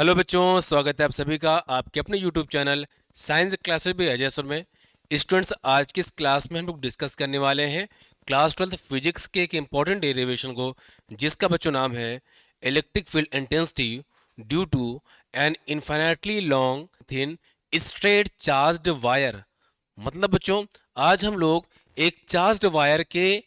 Hello बच्चों, स्वागत है आप सभी का आपके अपने यूट्यूब चैनल साइंस क्लासेस भी अजय सर में। स्टूडेंट्स, आज की इस क्लास में हम लोग डिस्कस करने वाले हैं क्लास 12 फिजिक्स के एक इंपॉर्टेंट डेरिवेशन को, जिसका बच्चों नाम है electric field intensity due to an infinitely long thin straight charged wire. मतलब बच्चों, आज हम लोग एक चार्ज्ड वायर के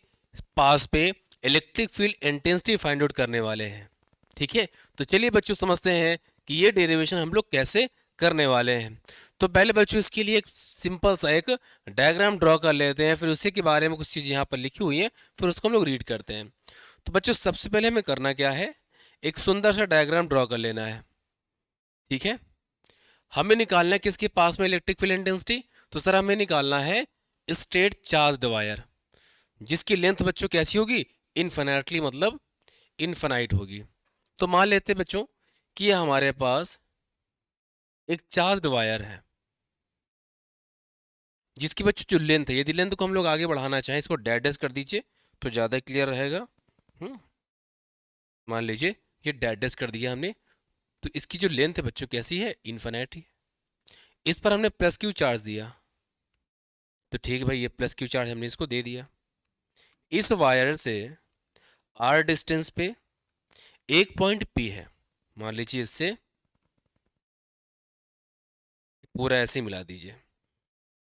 पास पे electric field intensity find out करने वाले हैं। ठीक है, तो चलिए बच्चों समझते हैं कि ये डेरिवेशन हम लोग कैसे करने वाले हैं। तो पहले बच्चों इसके लिए एक सिंपल सा एक डायग्राम ड्रॉ कर लेते हैं, फिर उसी के बारे में कुछ चीज़ यहाँ पर लिखी हुई है, फिर उसको हम लोग रीड करते हैं। तो बच्चों सबसे पहले हमें करना क्या है, एक सुंदर सा डायग्राम ड्रॉ कर लेना है। ठीक है, हमें निकालना है किसके पास में इलेक्ट्रिक फील्ड इंटेंसिटी। तो सर हमें निकालना है स्ट्रेट चार्ज्ड वायर, जिसकी लेंथ बच्चों कैसी होगी, इनफिनिटली मतलब इनफिनाइट होगी। तो मान लेते हैं बच्चों कि ये हमारे पास एक चार्ज्ड वायर है, जिसकी बच्चों जो लेंथ है, यदि लेंथ को हम लोग आगे बढ़ाना चाहें, इसको डैश कर दीजिए तो ज़्यादा क्लियर रहेगा। हम्म, मान लीजिए ये डैश कर दिया हमने, तो इसकी जो लेंथ है बच्चों कैसी है, इनफिनाइट है। इस पर हमने प्लस क्यू चार्ज दिया, तो ठीक है भाई, ये प्लस क्यू चार्ज हमने इसको दे दिया। इस वायर से आर डिस्टेंस पे एक पॉइंट पी है, मान लीजिए इससे पूरा ऐसे ही मिला दीजिए।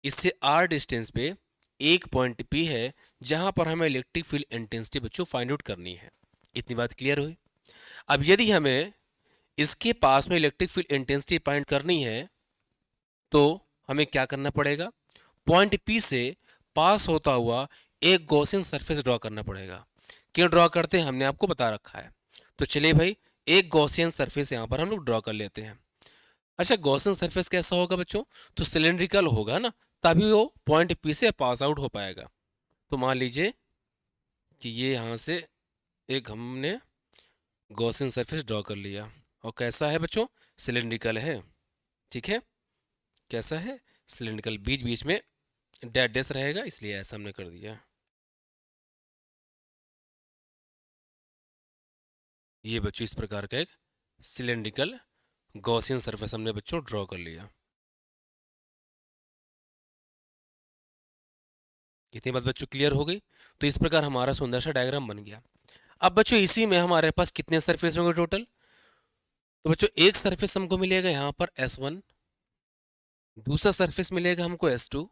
इससे आर डिस्टेंस पे एक पॉइंट पी है, जहां पर हमें इलेक्ट्रिक फील्ड इंटेंसिटी बच्चों फाइंड आउट करनी है। इतनी बात क्लियर हुई। अब यदि हमें इसके पास में इलेक्ट्रिक फील्ड इंटेंसिटी फाइंड करनी है, तो हमें क्या करना पड़ेगा, पॉइंट पी से पास होता हुआ एक गॉसियन सरफेस ड्रॉ करना पड़ेगा। क्यों ड्रॉ करते हैं हमने आपको बता रखा है। तो चलिए भाई, एक गॉसियन सरफेस यहां पर हम लोग ड्रॉ कर लेते हैं। अच्छा, गॉसियन सरफेस कैसा होगा बच्चों, तो सिलेंड्रिकल होगा ना, तभी वो पॉइंट पी से पास आउट हो पाएगा। तो मान लीजिए कि ये यहाँ से एक हमने गॉसियन सरफेस ड्रॉ कर लिया, और कैसा है बच्चों, सिलेंड्रिकल है। ठीक है, कैसा है, सिलेंड्रिकल। बीच बीच में डैश डैश रहेगा, इसलिए ऐसा हमने कर दिया। ये बच्चों इस प्रकार का एक सिलेंड्रिकल गॉसियन सरफेस हमने बच्चों ड्रॉ कर लिया। इतनी बात बच्चों क्लियर हो गई। तो इस प्रकार हमारा सुंदर सा डायग्राम बन गया। अब बच्चों इसी में हमारे पास कितने सरफेस होंगे टोटल, तो बच्चों एक सरफेस हमको मिलेगा यहाँ पर S1, दूसरा सरफेस मिलेगा हमको S2,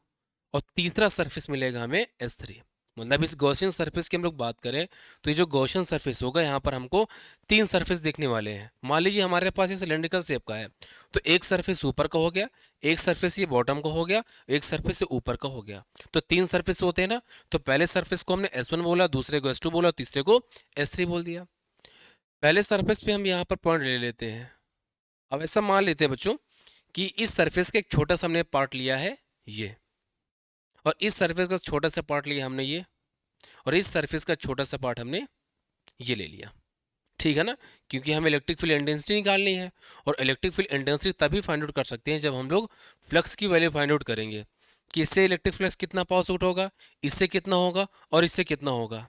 और तीसरा सरफेस मिलेगा हमें S3। मतलब इस गॉसियन सरफेस की हम लोग बात करें, तो ये जो गॉसियन सरफेस होगा, यहाँ पर हमको तीन सरफेस देखने वाले हैं। मान लीजिए हमारे पास ये सिलेंड्रिकल शेप का है, तो एक सरफेस ऊपर का हो गया, एक सरफेस ये बॉटम का हो गया, एक सरफेस से ऊपर का हो गया। तो तीन सरफेस होते हैं ना, तो पहले सरफेस को हमने S1 बोला, दूसरे को S2 बोला, तीसरे को S3 बोल दिया। पहले सरफेस पे हम यहाँ पर पॉइंट ले लेते हैं। अब ऐसा मान लेते हैं बच्चों कि इस सरफेस का एक छोटा सा हमने पार्ट लिया है ये, और इस सरफेस का छोटा सा पार्ट लिया हमने ये, और इस सरफेस का छोटा सा पार्ट हमने ये ले लिया। ठीक है ना, क्योंकि हमें इलेक्ट्रिक फील्ड इंटेंसिटी निकालनी है, और इलेक्ट्रिक फील्ड इंटेंसिटी तभी फाइंड आउट कर सकते हैं जब हम लोग फ्लक्स की वैल्यू फाइंड आउट करेंगे कि इससे इलेक्ट्रिक फ्लक्स कितना पास आउट होगा, इससे कितना होगा, और इससे कितना होगा।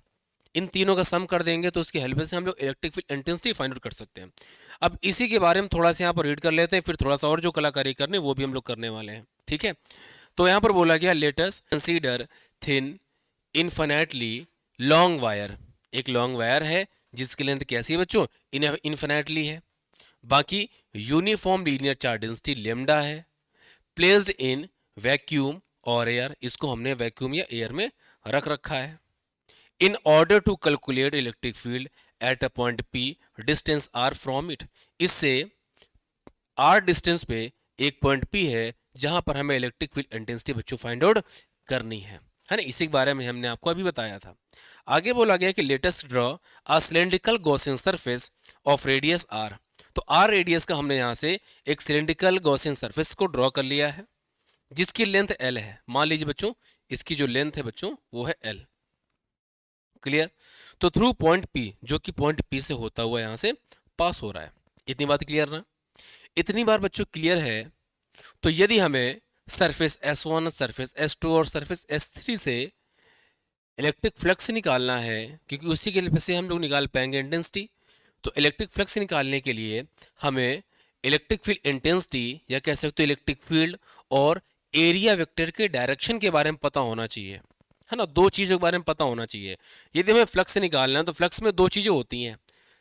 इन तीनों का सम कर देंगे तो उसकी हेल्प से हम लोग electric field intensity find out कर सकते हैं। अब इसी के बारे में थोड़ा सा यहाँ पर रीड कर लेते हैं, फिर थोड़ा सा और जो कलाकारी करनी वो भी हम लोग करने वाले हैं। ठीक है, तो यहाँ पर बोला गया, let us consider thin infinitely long wire. एक लॉन्ग वायर है जिसकी लेंथ कैसी है बच्चों, इनफिनिटली है। बाकी uniform linear charge density lambda है, प्लेस्ड इन वैक्यूम और एयर, इसको हमने वैक्यूम या एयर में रख रखा है। In order to calculate electric field at a point P, distance r from it, इससे आर डिस्टेंस पे एक पॉइंट पी है जहां पर हमें इलेक्ट्रिक फील्ड इंटेंसिटी बच्चों फाइंड आउट करनी है ना। इसी के बारे में हमने आपको अभी बताया था। आगे बोला गया कि let us draw a cylindrical Gaussian surface of radius r. तो आर रेडियस का हमने यहां से एक सिलेंड्रिकल गॉसियन सरफेस को ड्रॉ कर लिया है, जिसकी लेंथ एल है। मान लीजिए बच्चों, इसकी जो लेंथ है बच्चों वो है एल। क्लियर। तो थ्रू पॉइंट पी, जो कि पॉइंट पी से होता हुआ यहां से पास हो रहा है। इतनी बात क्लियर ना। इतनी बार बच्चों क्लियर है, तो यदि हमें सरफेस S1, सरफेस S2 और सरफेस S3 से इलेक्ट्रिक फ्लक्स निकालना है, क्योंकि उसी के लिए से हम लोग निकाल पाएंगे इंटेंसिटी, तो इलेक्ट्रिक फ्लक्स निकालने के लिए हमें इलेक्ट्रिक फील्ड इंटेंसिटी या कह सकते हो इलेक्ट्रिक फील्ड और एरिया वेक्टर के डायरेक्शन के बारे में पता होना चाहिए, है ना। दो चीज़ों के बारे में पता होना चाहिए। यदि हमें फ्लक्स से निकालना है तो फ्लक्स में दो चीज़ें होती हैं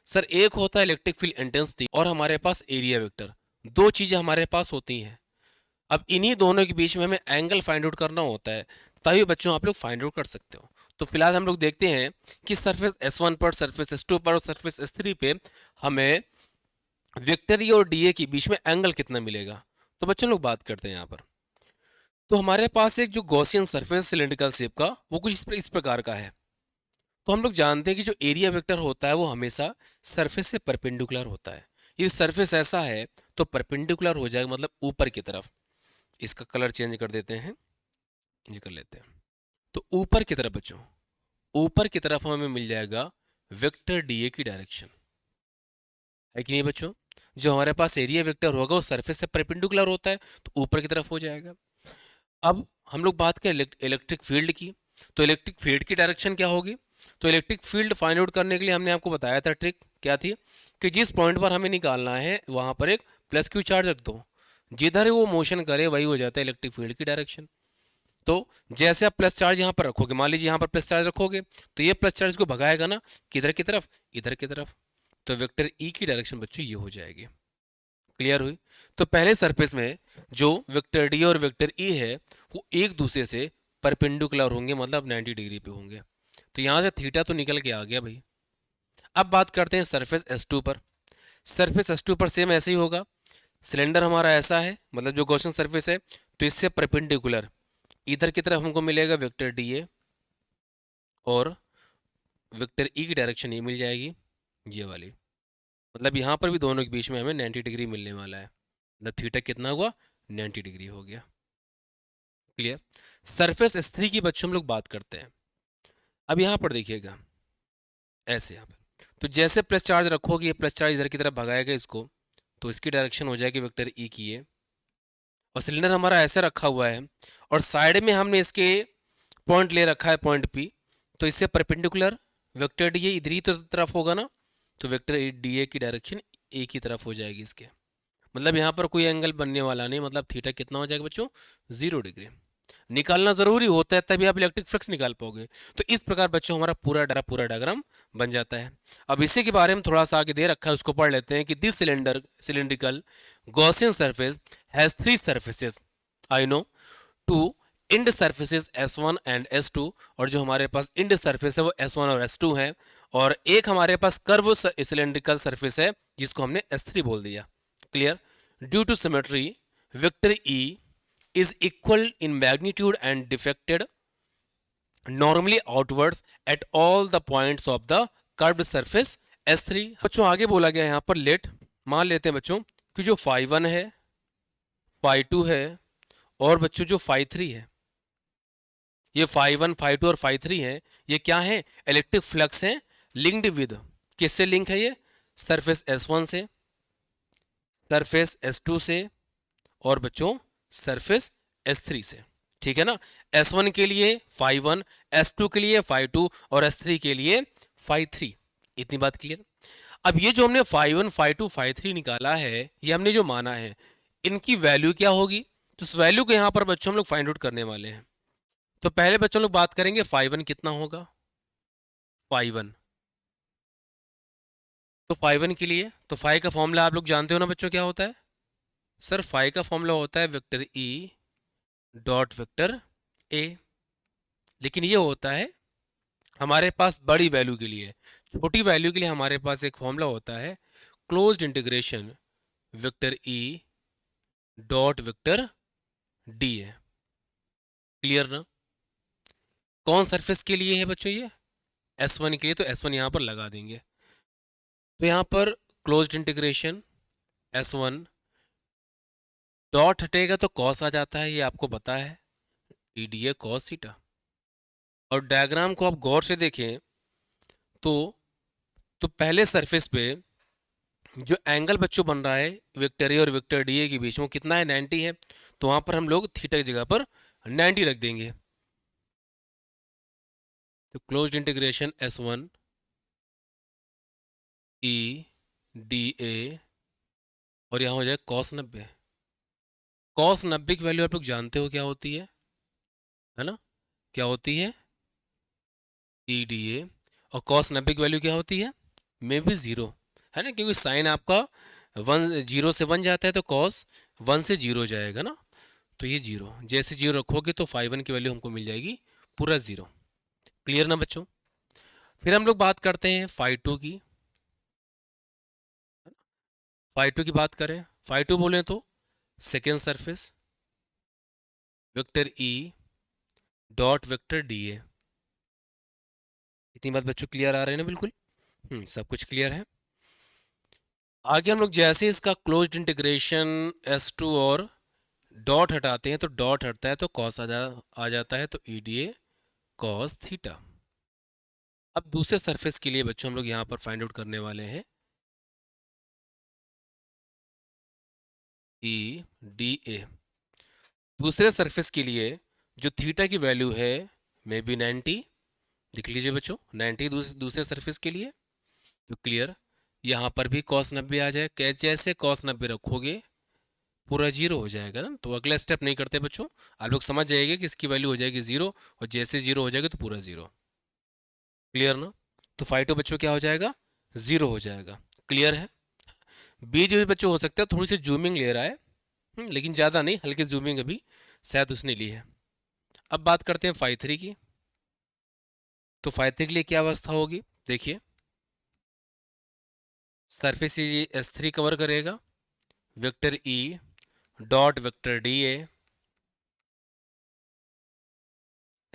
सर, एक होता है इलेक्ट्रिक फील्ड इंटेंसिटी और हमारे पास एरिया वेक्टर, दो चीज़ें हमारे पास होती हैं। अब इन्हीं दोनों के बीच में हमें एंगल फाइंड आउट करना होता है, तभी बच्चों आप लोग फाइंड आउट कर सकते हो। तो फिलहाल हम लोग देखते हैं कि सरफेस S1 पर, सरफेस S2 पर और सरफेस S3 पे हमें वेक्टर ई और डी ए के बीच में एंगल कितना मिलेगा। तो बच्चों लोग बात करते हैं यहाँ पर। तो हमारे पास एक जो गॉसियन सरफेस सिलेंड्रिकल शेप का वो कुछ इस प्रकार का है। तो हम लोग जानते हैं कि जो एरिया वेक्टर होता है वो हमेशा सरफेस से परपेंडिकुलर होता है। यदि सरफेस ऐसा है तो परपेंडिकुलर हो जाएगा, मतलब ऊपर की तरफ। इसका कलर चेंज कर देते हैं, ये कर लेते हैं। तो ऊपर की तरफ बच्चों, ऊपर की तरफ हमें मिल जाएगा वेक्टर डीए की डायरेक्शन, है कि नहीं बच्चों। जो हमारे पास एरिया वेक्टर होगा वो सरफेस से परपेंडिकुलर होता है तो ऊपर की तरफ हो जाएगा। अब हम लोग बात करें इलेक्ट्रिक फील्ड की, तो इलेक्ट्रिक फील्ड की डायरेक्शन क्या होगी। तो इलेक्ट्रिक फील्ड फाइंड आउट करने के लिए हमने आपको बताया था ट्रिक क्या थी, कि जिस पॉइंट पर हमें निकालना है वहां पर एक प्लस क्यू चार्ज रख दो, जिधर वो मोशन करे वही हो जाता है इलेक्ट्रिक फील्ड की डायरेक्शन। तो जैसे आप प्लस चार्ज यहाँ पर रखोगे, मान लीजिए यहाँ पर प्लस चार्ज रखोगे तो ये प्लस चार्ज को भगाएगा ना, किधर की तरफ, इधर की तरफ। तो वेक्टर ई की डायरेक्शन बच्चों ये हो जाएगी। क्लियर हुई। तो पहले सरफेस में जो वेक्टर डी और वेक्टर ई है वो एक दूसरे से परपेंडिकुलर होंगे, मतलब 90 डिग्री पे होंगे। तो यहाँ से थीटा तो निकल के आ गया भाई। अब बात करते हैं सरफेस S2 पर। सरफेस S2 पर सेम ऐसे ही होगा। सिलेंडर हमारा ऐसा है, मतलब जो गॉसियन सरफेस है, तो इससे परपेंडिकुलर इधर की तरफ हमको मिलेगा वेक्टर डी ए और वेक्टर ई की डायरेक्शन ये मिल जाएगी, ये वाली। मतलब यहाँ पर भी दोनों के बीच में हमें 90 डिग्री मिलने वाला है। मतलब थीटा कितना हुआ, 90 डिग्री हो गया। क्लियर। सरफेस S3 की बच्चों हम लोग बात करते हैं। अब यहाँ पर देखिएगा ऐसे, यहाँ पर तो जैसे प्लस चार्ज रखोगे ये प्लस चार्ज इधर की तरफ भगाएगा इसको, तो इसकी डायरेक्शन हो जाएगी वेक्टर ई की ये। और सिलेंडर हमारा ऐसे रखा हुआ है और साइड में हमने इसके पॉइंट ले रखा है पॉइंट पी, तो इससे परपेंडिकुलर वेक्टर डी ए इधर ही तो तरफ होगा ना, तो वेक्टर डी ए की डायरेक्शन ए की तरफ हो जाएगी इसके। मतलब यहाँ पर कोई एंगल बनने वाला नहीं, मतलब थीटा कितना हो जाएगा बच्चों, 0 डिग्री। निकालना जरूरी होता है तभी आप इलेक्ट्रिक फ्लक्स निकाल पाओगे। तो इस प्रकार बच्चों हमारा पूरा डायग्राम बन जाता है। अब इसी के बारे में थोड़ा सा आगे दे रखा है, उसको पढ़ लेते हैं कि this cylindrical Gaussian surface has three surfaces, I know, two end surfaces S1 and S2, और जो हमारे पास इंड सरफेस है वो S1 और S2 है, और एक हमारे पास कर्व सिलेंड्रिकल सरफेस है जिसको हमने S3 बोल दिया। Clear. Due to symmetry vector E is equal in magnitude and deflected normally outwards at all the points of the curved surface S3। बच्चों आगे बोला गया यहाँ पर लेट, मान लेते हैं बच्चों कि जो phi 1 है, phi 2 है और बच्चों जो phi 3 है, ये phi 1 phi 2 और phi 3 है, ये क्या है, इलेक्ट्रिक फ्लक्स है लिंक्ड विद, किससे लिंक है ये, सरफेस S1 से, सरफेस S2 से और बच्चों सरफेस S3 से। ठीक है ना। S1 के लिए phi 1, S2 के लिए phi 2 और S3 के लिए phi 3। इतनी बात क्लियर। अब ये जो हमने phi 1 phi 2 phi 3 निकाला है, ये हमने जो माना है, इनकी वैल्यू क्या होगी, तो उस वैल्यू को यहाँ पर बच्चों हम लोग फाइंड आउट करने वाले हैं। तो पहले बच्चों लोग बात करेंगे phi 1 कितना होगा। phi 1, तो phi 1 के लिए तो phi का फॉर्मूला आप लोग जानते हो ना बच्चों, क्या होता है सर, phi का फॉर्मूला होता है vector E dot vector A। लेकिन ये होता है हमारे पास बड़ी वैल्यू के लिए, छोटी वैल्यू के लिए हमारे पास एक फॉर्मूला होता है closed integration vector E dot vector D है। क्लियर ना। कौन सरफेस के लिए है बच्चों, ये S1 के लिए, तो S1 यहाँ पर लगा देंगे। तो यहाँ पर क्लोज्ड इंटीग्रेशन S1 डॉट हटेगा तो कॉस आ जाता है, ये आपको पता है, डी ए कॉस थीटा। और डायग्राम को आप गौर से देखें तो पहले सरफेस पे जो एंगल बच्चों बन रहा है वेक्टर ए और वेक्टर डी ए के बीच में कितना है, 90 है। तो वहां पर हम लोग थीटा की जगह पर 90 रख देंगे। तो closed integration S1 E D A और यहाँ हो जाएगा कॉस 90। कॉस 90 की वैल्यू आप लोग जानते हो क्या होती है ना, क्या होती है, EDA। और कॉस 90 की वैल्यू क्या होती है, मे बी ज़ीरो, है ना, क्योंकि साइन आपका 0 से 1 जाता है तो कॉस 1 से 0 जाएगा ना, तो ये 0, जैसे 0 रखोगे तो फाई 1 की वैल्यू हमको मिल जाएगी पूरा 0। क्लियर ना बच्चों। फिर हम लोग बात करते हैं फाई 2 की। फाई 2 की बात करें, फाई 2 बोले तो second surface vector E dot vector DA। इतनी बात बच्चों क्लियर आ रहे हैं ना, बिल्कुल। सब कुछ क्लियर है। आगे हम लोग जैसे इसका क्लोज्ड इंटीग्रेशन S2 और डॉट हटाते हैं तो डॉट हटता है तो कॉस आ जाता है, तो EDA कॉस थीटा। अब दूसरे सरफेस के लिए बच्चों हम लोग यहाँ पर फाइंड आउट करने वाले हैं EDA। दूसरे सरफेस के लिए जो थीटा की वैल्यू है मे बी 90, लिख लीजिए बच्चों 90 दूसरे सरफेस के लिए। तो क्लियर, यहाँ पर भी कॉस 90 आ जाए, जैसे कॉस 90 रखोगे पूरा 0 हो जाएगा ना, तो अगला स्टेप नहीं करते बच्चों, आप लोग समझ जाएंगे कि इसकी वैल्यू हो जाएगी 0, और जैसे 0 हो जाएगा तो पूरा 0। क्लियर ना। तो फाई 2 बच्चों क्या हो जाएगा, 0 हो जाएगा। क्लियर है। बी जो भी बच्चों हो सकता है थोड़ी सी जूमिंग ले रहा है, लेकिन ज़्यादा नहीं, हल्की जूमिंग अभी शायद उसने ली है। अब बात करते हैं फाई 3 की। तो फाई 3 के लिए क्या अवस्था होगी, देखिए सरफेस S3 कवर करेगा, vector E dot vector DA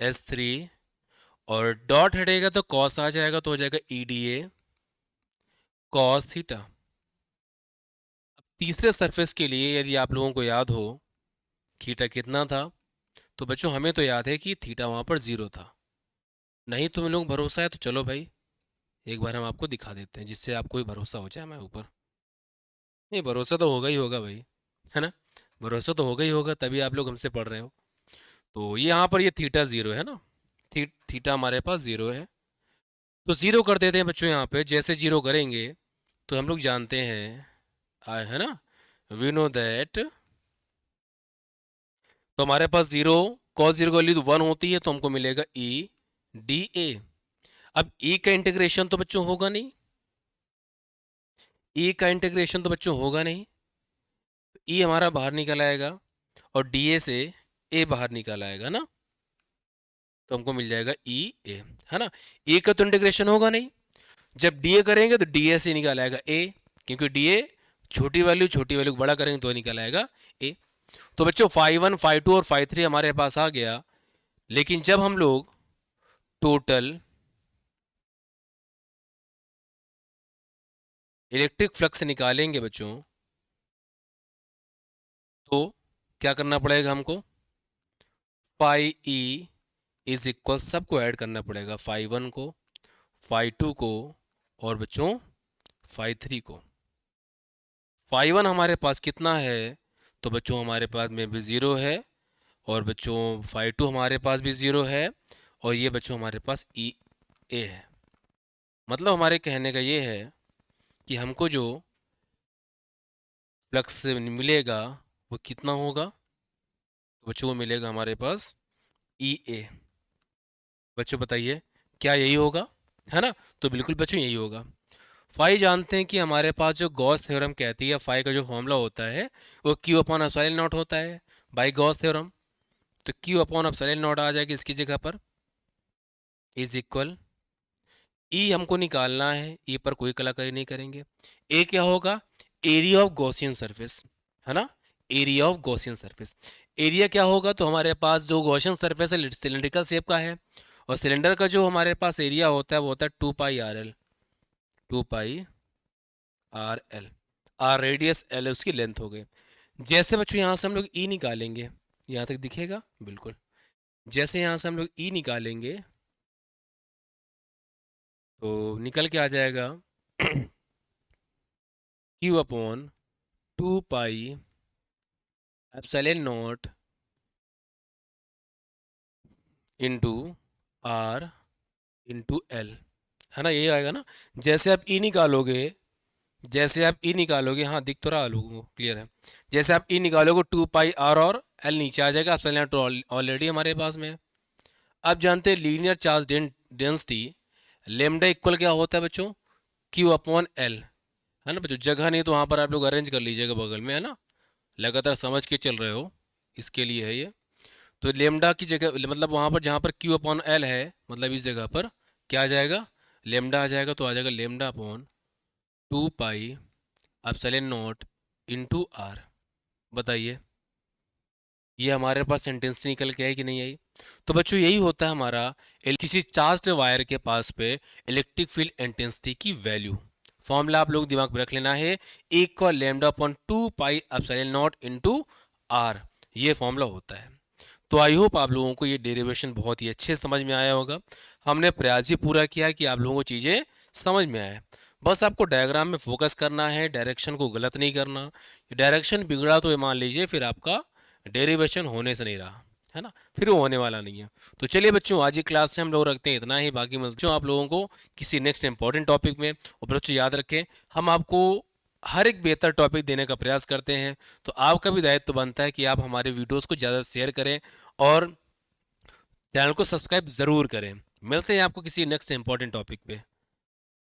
S3, और डॉट हटेगा तो कॉस आ जाएगा, तो हो जाएगा EDA कॉस थीटा। तीसरे सरफेस के लिए यदि आप लोगों को याद हो थीटा कितना था, तो बच्चों हमें तो याद है कि थीटा वहां पर 0 था। नहीं तुम लोग भरोसा है तो चलो भाई एक बार हम आपको दिखा देते हैं, जिससे आपको भी भरोसा हो जाए हमारे ऊपर। नहीं, भरोसा तो होगा ही होगा भाई, है ना, भरोसा तो होगा ही होगा, तभी आप लोग हमसे पढ़ रहे हो। तो ये यहाँ पर ये थीटा 0 है ना, थीटा हमारे पास 0 है, तो 0 कर देते हैं बच्चों। यहाँ पे जैसे 0 करेंगे तो हम लोग जानते हैं है ना, वी नो दैट, तो हमारे पास 0 कॉस 0 की वैल्यू 1 होती है, तो हमको मिलेगा EDA। अब E का इंटीग्रेशन तो बच्चों होगा नहीं, E का इंटीग्रेशन तो बच्चों होगा नहीं, E हमारा बाहर निकल आएगा और DA से A बाहर निकल आएगा ना, तो हमको मिल जाएगा EA, है ना। A का तो इंटीग्रेशन होगा नहीं, जब DA करेंगे तो DA से निकल आएगा A, क्योंकि DA छोटी वैल्यू को बड़ा करेंगे तो निकल आएगा A। तो बच्चों फाई 1 फाई 2 और फाई 3 हमारे पास आ गया, लेकिन जब हम लोग टोटल इलेक्ट्रिक फ्लक्स निकालेंगे बच्चों, तो क्या करना पड़ेगा हमको, फाई E इज इक्वल, सबको ऐड करना पड़ेगा, फाई 1 को, फाई 2 को, और बच्चों फाई 3 को। फाई 1 हमारे पास कितना है, तो बच्चों हमारे पास में भी 0 है, और बच्चों फाई 2 हमारे पास भी 0 है, और ये बच्चों हमारे पास EA है। मतलब हमारे कहने का ये है कि हमको जो फ्लक्स मिलेगा वो कितना होगा, तो बच्चों को मिलेगा हमारे पास EA। बच्चों बताइए क्या यही होगा, है ना, तो बिल्कुल बच्चों यही होगा। फाई जानते हैं कि हमारे पास जो गॉस थ्योरम कहती है, फाई का जो फॉर्मूला होता है वो Q अपॉन एप्सिलॉन नॉट होता है बाई गॉस थ्योरम। तो Q अपॉन एप्सिलॉन नॉट आ जाएगी इसकी जगह पर, इज इक्वल E हमको निकालना है, E पर कोई कलाकारी नहीं करेंगे। A क्या होगा, एरिया ऑफ गॉसियन सरफेस, है ना, area of Gaussian surface. Area क्या होगा, तो हमारे पास जो गॉसियन सरफेस है सिलेंड्रिकल शेप का है, और सिलेंडर का जो हमारे पास एरिया होता है वो होता है 2πRL, 2πRL, are radius L है उसकी लेंथ हो गई। जैसे बच्चों यहाँ से हम लोग E निकालेंगे, यहाँ तक दिखेगा बिल्कुल, जैसे यहाँ से हम लोग E निकालेंगे तो निकल के आ जाएगा Q upon 2π ε0 into R into L, है ना, ये आएगा ना। जैसे आप E निकालोगे जैसे आप ई निकालोगे, हाँ दिख तो रहा लोगों को, क्लियर है। जैसे आप ई निकालोगे 2 पाई आर और एल नीचे आ जाएगा, एप्सिलॉन तो ऑलरेडी हमारे पास में है। अब जानते हैं linear charge density lambda equal क्या होता है बच्चों, क्यू अपॉन एल, है ना बच्चों। जगह नहीं तो वहाँ पर आप लोग अरेंज कर लीजिएगा बगल में, है ना, लगातार समझ के चल रहे हो, इसके लिए है ये। तो लेमडा की जगह मतलब वहाँ पर जहाँ पर क्यू अपॉन एल है, मतलब इस जगह पर क्या आ जाएगा, लेमडा आ जाएगा। तो आ जाएगा lambda upon 2 pi epsilon naught into r. बताइए ये हमारे पास सेंटेंस निकल के आई कि नहीं आई। तो बच्चों यही होता है हमारा किसी चार्ज्ड वायर के पास पे इलेक्ट्रिक फील्ड इंटेंसिटी की वैल्यू। फॉर्मूला आप लोग दिमाग में रख लेना है, equal lambda upon 2 pi epsilon naught into r, ये फॉर्मूला होता है। तो आई होप आप लोगों को ये डेरिवेशन बहुत ही अच्छे समझ में आया होगा। हमने प्रयास ही पूरा किया कि आप लोगों को चीज़ें समझ में आए। बस आपको डायग्राम में फोकस करना है, डायरेक्शन को गलत नहीं करना। डायरेक्शन बिगड़ा तो ये मान लीजिए फिर आपका डेरिवेशन होने से नहीं रहा, है ना, फिर वो होने वाला नहीं है। तो चलिए बच्चों, आज की क्लास से हम लोग रखते हैं इतना ही, बाकी मिलते हैं आप लोगों को किसी नेक्स्ट इंपॉर्टेंट टॉपिक में। और बच्चों याद रखें, हम आपको हर एक बेहतर टॉपिक देने का प्रयास करते हैं। तो आपका भी दायित्व बनता है कि आप हमारे वीडियोस को ज़्यादा शेयर करें और चैनल को सब्सक्राइब ज़रूर करें। मिलते हैं आपको किसी नेक्स्ट इंपॉर्टेंट टॉपिक पे।